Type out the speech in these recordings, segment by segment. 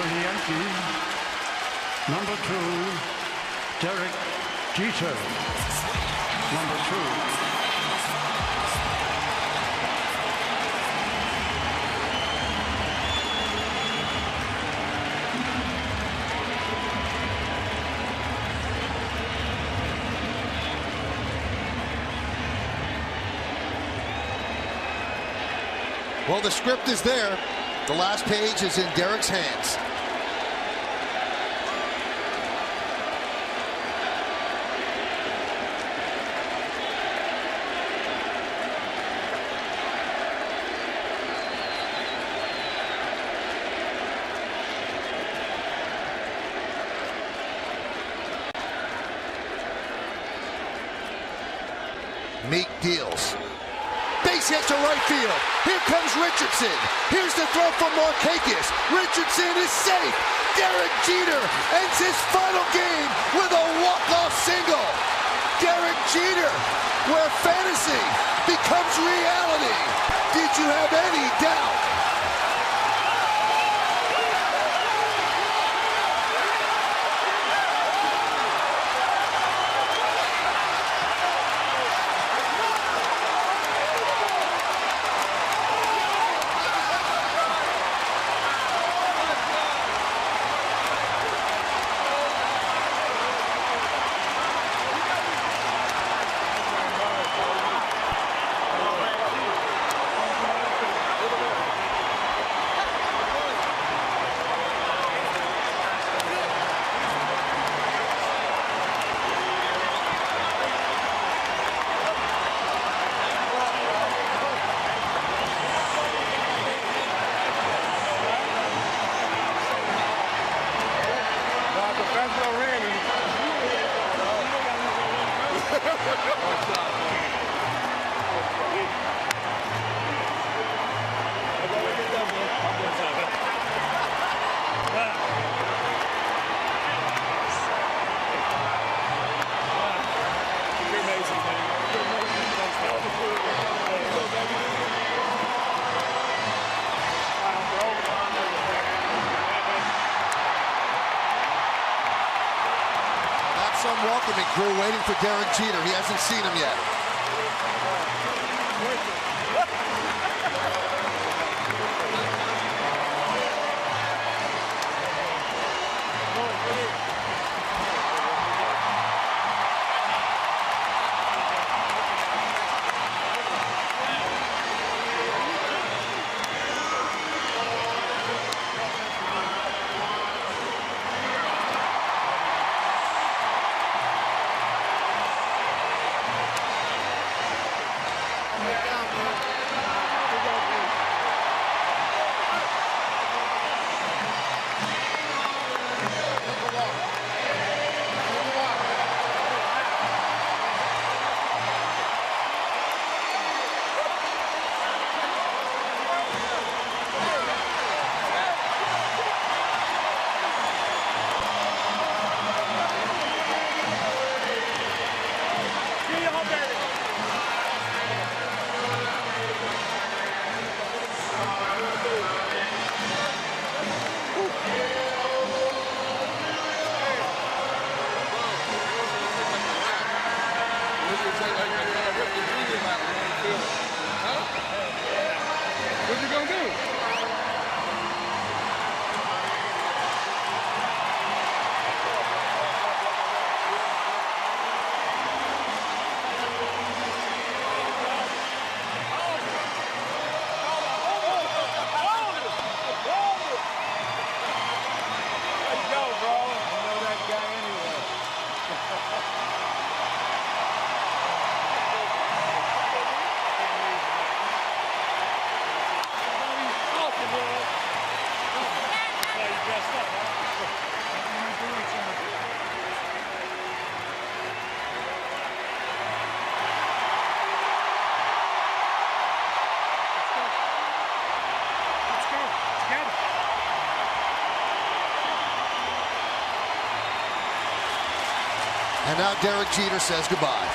the Yankees, number 2, Derek Jeter. Number 2. Well, the script is there. The last page is in Derek's hands. Meek deals. Base hit to right field. Here comes Richardson. Here's the throw from Markakis. Richardson is safe. Derek Jeter ends his final game with a walk-off single. Derek Jeter, where fantasy becomes reality. Did you have any doubt? Welcoming crew waiting for Derek Jeter. He hasn't seen him yet. What you gonna do? Let's go, bro. I know that guy anyway. And now Derek Jeter says goodbye.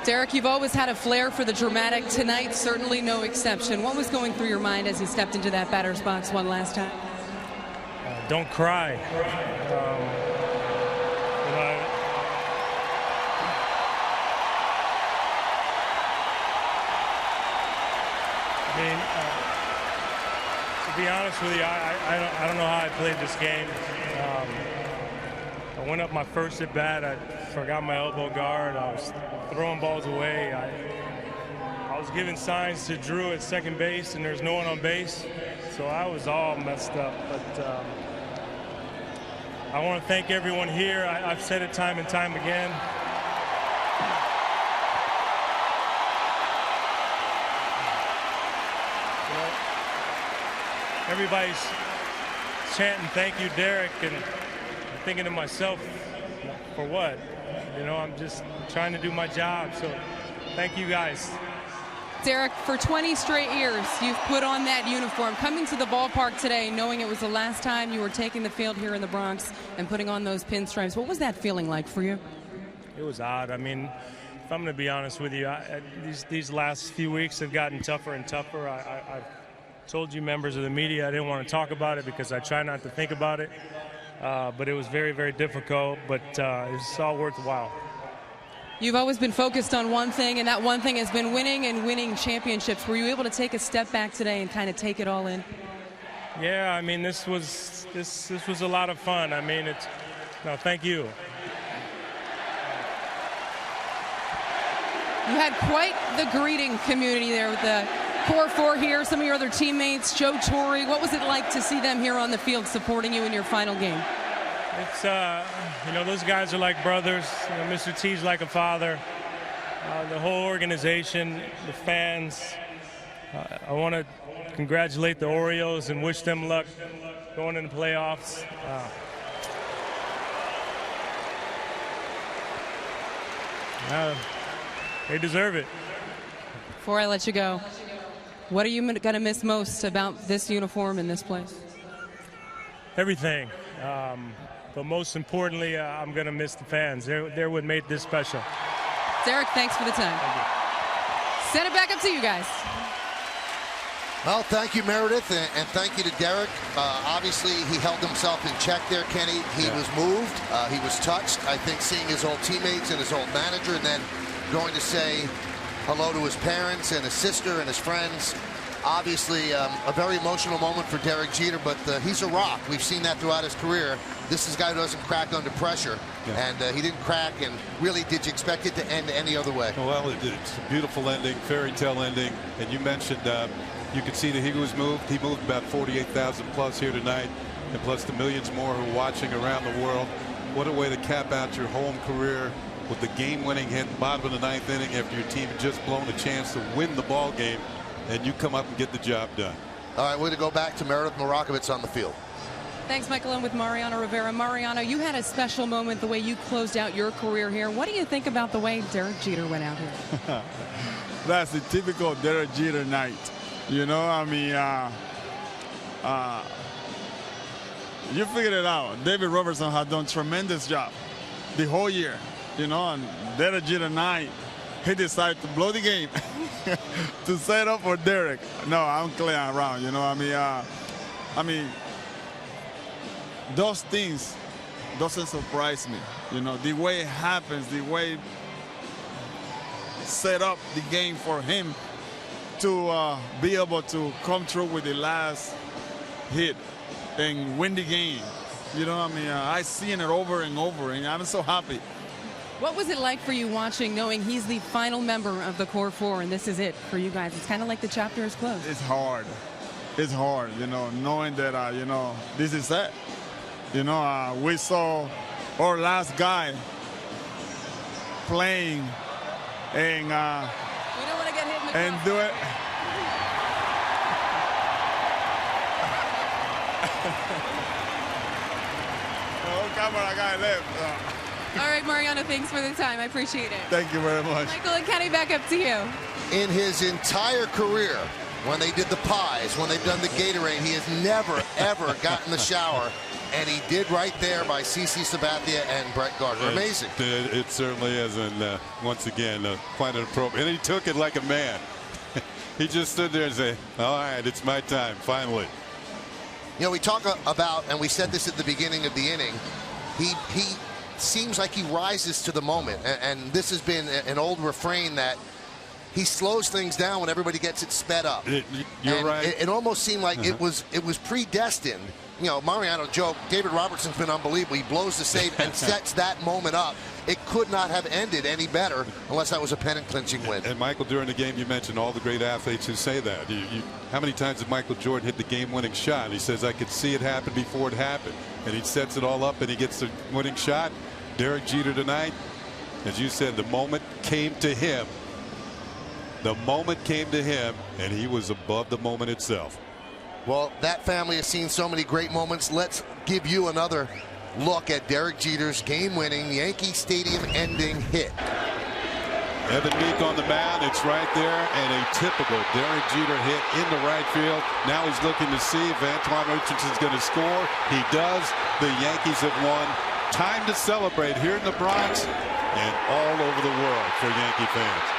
Derek, you've always had a flair for the dramatic. Tonight, certainly no exception. What was going through your mind as you stepped into that batter's box one last time? Don't cry. To be honest with you, I don't know how I played this game. I went up my first at bat. I forgot my elbow guard. I was throwing balls away. I was giving signs to Drew at second base, and there's no one on base. So I was all messed up. But I want to thank everyone here. I've said it time and time again. Everybody's chanting, "Thank you, Derek," and I'm thinking to myself, for what? You know, I'm just trying to do my job, so thank you guys. Derek, for 20 straight years, you've put on that uniform. Coming to the ballpark today, knowing it was the last time you were taking the field here in the Bronx and putting on those pinstripes, what was that feeling like for you? It was odd. I mean, if I'm going to be honest with you, these last few weeks have gotten tougher and tougher. I've told you members of the media I didn't want to talk about it because I try not to think about it. But it was very, very difficult, but it's all worthwhile. You've always been focused on one thing, and that one thing has been winning and winning championships. Were you able to take a step back today and kind of take it all in? Yeah, I mean, this was a lot of fun. I mean, thank you. You had quite the greeting community there with the Core 4 here, some of your other teammates, Joe Torre. What was it like to see them here on the field supporting you in your final game? It's, those guys are like brothers. Mr. T's like a father. The whole organization, the fans. I want to congratulate the Orioles and wish them luck going into the playoffs. They deserve it. Before I let you go, what are you going to miss most about this uniform and this place? Everything. But most importantly, I'm going to miss the fans. They're what made this special. Derek, thanks for the time. Send it back up to you guys. Well, thank you, Meredith, and thank you to Derek. Obviously, he held himself in check there, Kenny. He was moved. He was touched. I think seeing his old teammates and his old manager, and then going to say hello to his parents and his sister and his friends. Obviously, a very emotional moment for Derek Jeter, but he's a rock. We've seen that throughout his career. This is a guy who doesn't crack under pressure, and he didn't crack. And really, did you expect it to end any other way? Well, it's a beautiful ending, fairy tale ending. And you mentioned you could see that he was moved. He moved about 48,000 plus here tonight, and plus the millions more who are watching around the world. What a way to cap out your home career with the game-winning hit, bottom of the ninth inning after your team had just blown a chance to win the ball game, and you come up and get the job done. All right, we're going to go back to Meredith Markakis on the field. Thanks, Michael. And with Mariano Rivera. Mariano, you had a special moment the way you closed out your career here. What do you think about the way Derek Jeter went out here? That's the typical Derek Jeter night. You know, I mean, you figured it out. David Robertson has done a tremendous job the whole year. You know, and Derek Jeter night, he decided to blow the game to set up for Derek. No, I'm playing around. You know, I mean, those things doesn't surprise me. You know, the way it happens, the way set up the game for him to be able to come through with the last hit and win the game. You know, I mean, I've seen it over and over, and I'm so happy. What was it like for you watching, knowing he's the final member of the Core 4 and this is it for you guys? It's kind of like the chapter is closed. It's hard. It's hard, you know, knowing that, you know, this is it. You know, we saw our last guy playing and we don't want to get hit in the and do it. Oh, camera guy left. All right, Mariano, thanks for the time. I appreciate it. Thank you very much. Michael and Kenny, back up to you. In his entire career, when they did the pies, when they've done the Gatorade, he has never, ever gotten in the shower And he did right there by CC Sabathia and Brett Gardner. Amazing. It certainly is. And once again, quite an appropriate. And he took it like a man. He just stood there and said, all right, it's my time, finally. You know, we talk about, and we said this at the beginning of the inning, he seems like he rises to the moment. And this has been an old refrain that he slows things down when everybody gets it sped up. You're right. It almost seemed like it was predestined. You know, Mariano joke, David Robertson's been unbelievable. He blows the save and sets that moment up. It could not have ended any better unless that was a pennant-clinching win. And Michael, during the game, you mentioned all the great athletes who say that. How many times did Michael Jordan hit the game-winning shot? He says, I could see it happen before it happened. And he sets it all up and he gets the winning shot. Derek Jeter tonight, as you said, the moment came to him. The moment came to him, and he was above the moment itself. Well, that family has seen so many great moments. Let's give you another look at Derek Jeter's game-winning Yankee Stadium ending hit. Evan Meek on the mound. It's right there, and a typical Derek Jeter hit into right field. Now he's looking to see if Antoan Richardson's going to score. He does. The Yankees have won. Time to celebrate here in the Bronx and all over the world for Yankee fans.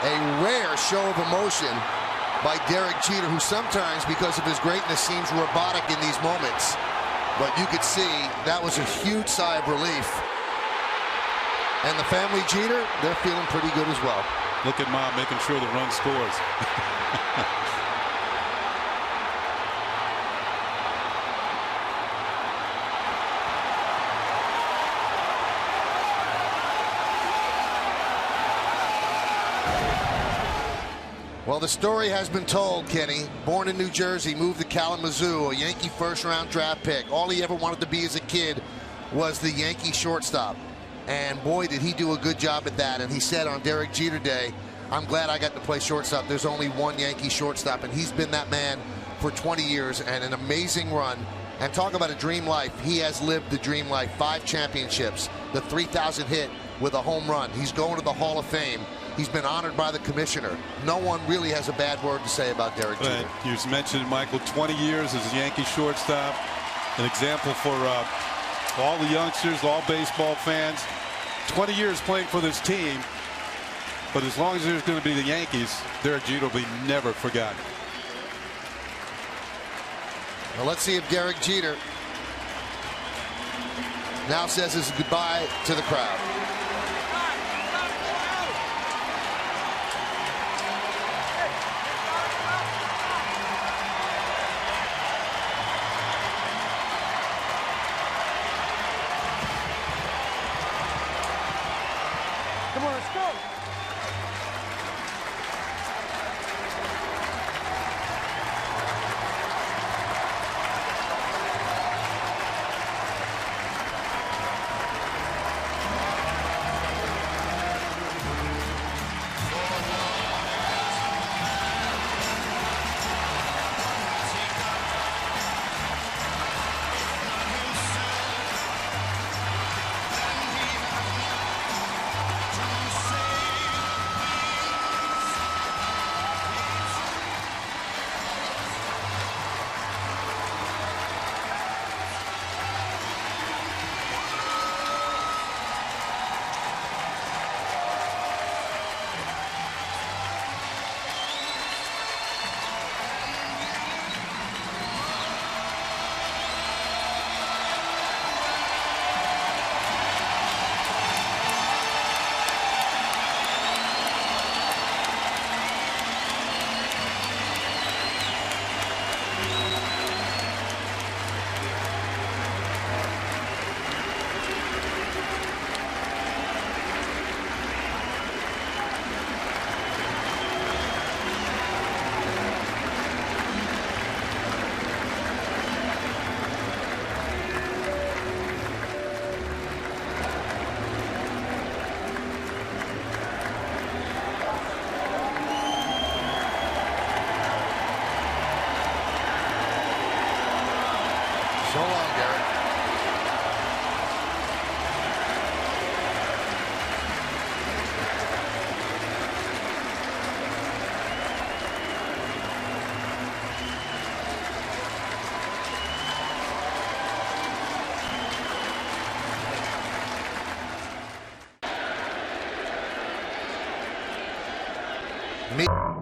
A rare show of emotion by Derek Jeter, who sometimes, because of his greatness, seems robotic in these moments. But you could see that was a huge sigh of relief. And the family Jeter, they're feeling pretty good as well. Look at Mom making sure the run scores. Well, the story has been told, Kenny. Born in New Jersey, moved to Kalamazoo, a Yankee first-round draft pick. All he ever wanted to be as a kid was the Yankee shortstop. And boy, did he do a good job at that. And he said on Derek Jeter Day, I'm glad I got to play shortstop. There's only one Yankee shortstop, and he's been that man for 20 years and an amazing run. And talk about a dream life. He has lived the dream life. 5 championships, the 3,000 hit with a home run. He's going to the Hall of Fame. He's been honored by the commissioner. No one really has a bad word to say about Derek Jeter. You mentioned, Michael, 20 years as a Yankee shortstop. An example for all the youngsters, all baseball fans. 20 years playing for this team. But as long as there's going to be the Yankees, Derek Jeter will be never forgotten. Well, let's see if Derek Jeter now says his goodbye to the crowd. Come on, let's go. So long, Derek. Meek.